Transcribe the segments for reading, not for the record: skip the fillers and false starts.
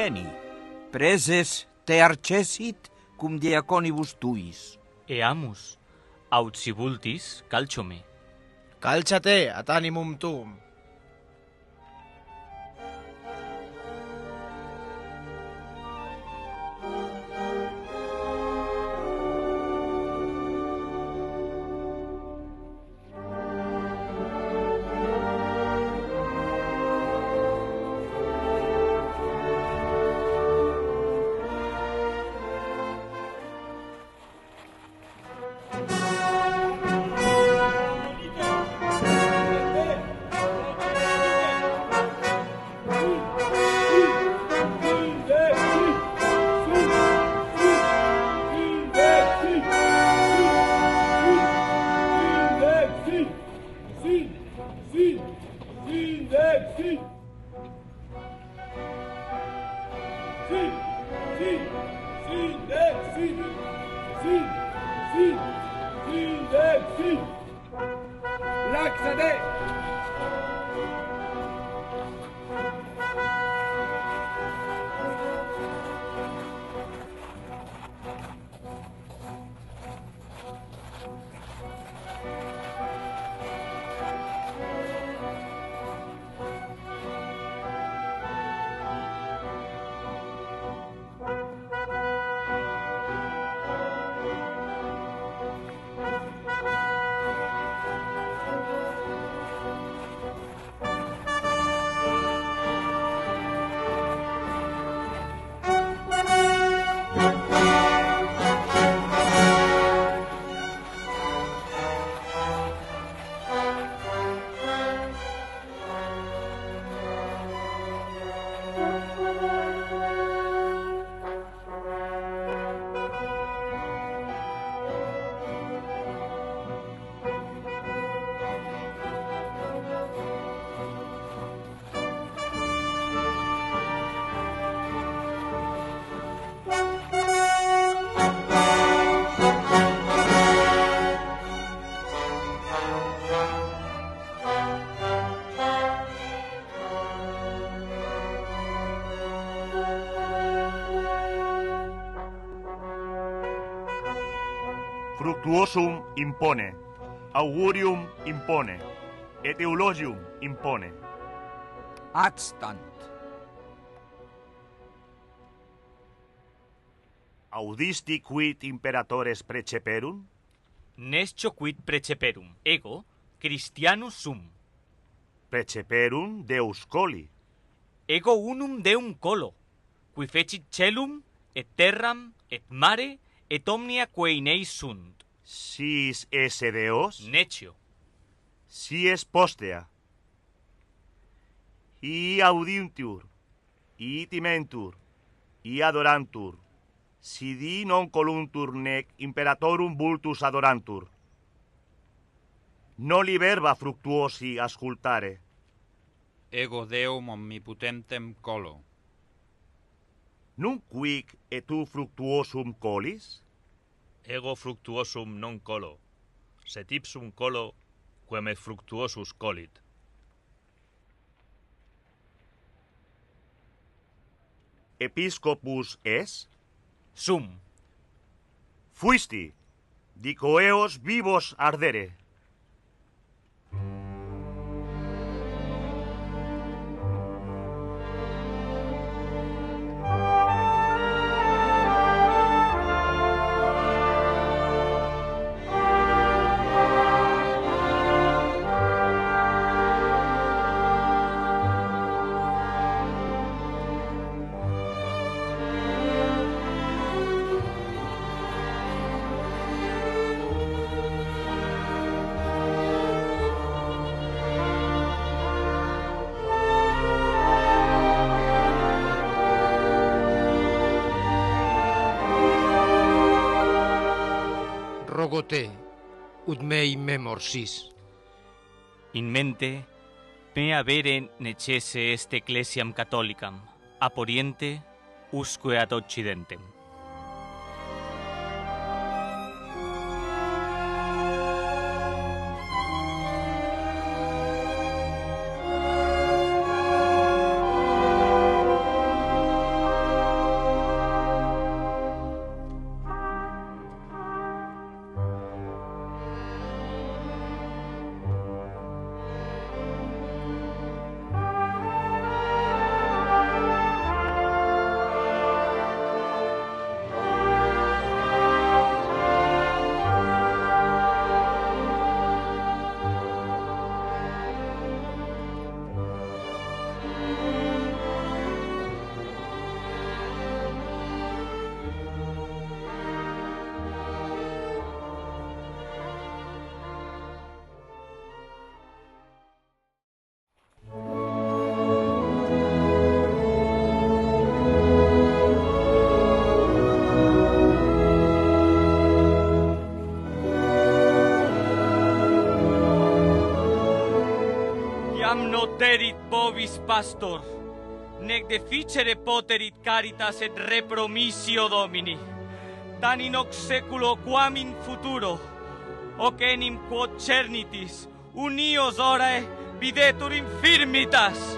geni, preses te arcesit cum diaconibus tuis. Eamus, aut sibultis calciome. Calciate ad animum tuum. Fructuosum impone, augurium impone, et eulogium impone. Adstant. Audisti quid imperatores preceperum? Nescio quid preceperum, ego Christianus sum. Preceperum Deus coli. Ego unum Deum colo, qui fecit celum, et terram, et mare, et omnia quae in eis sunt. Sis esse Deos? Necio. Si es postea. I audiuntur, i timentur, i adorantur, sidi non coluntur nec imperatorum vultus adorantur. Noli verba fructuosi ascultare. Ego Deum omnipotentem colo. Nunc quic et tu fructuosum colis? Ego fructuosum non colo, sed ipsum colo quem et fructuosus colit. Episcopus es? Sum. Fuisti, dico eos vivos ardere. Rogo te, ut mei memor sis. In mente, me avere necesse est ecclesiam catholicam, ab oriente, usque ad occidentem. austerit bovis pastor, nec deficere poterit caritas et repromissio Domini, tan in hoc seculo quam in futuro, hoc enim quod cernitis, unios orae videtur infirmitas.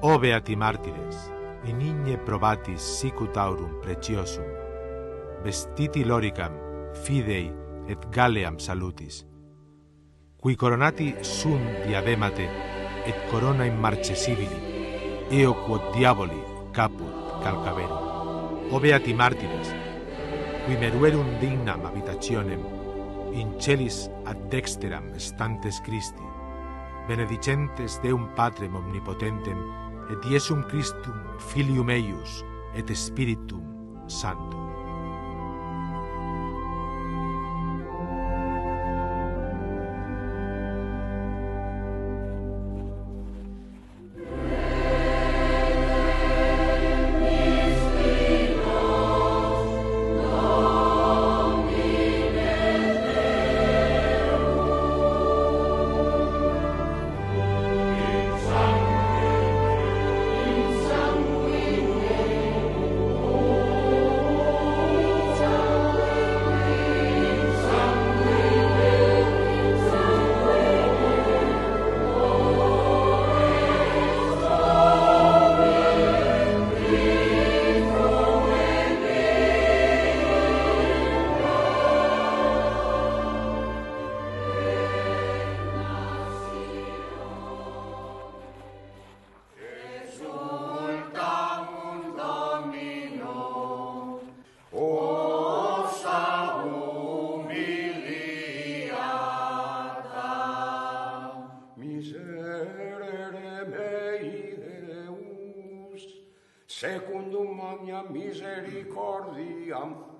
O beati martires, in igne probatis sicut aurum preciosum, vestiti loricam, fidei et galleam salutis, qui coronati sunt diademate et corona immarcesibili, eo quod diaboli caput calcaverum. O beati martires, qui meruerum dignam habitationem, in celis ad dexteram stantes Christi, benedicentes Deum Patrem omnipotentem, et Iesum Christum Filium eius, et Spiritum Sanctum. Secundum magna misericordiam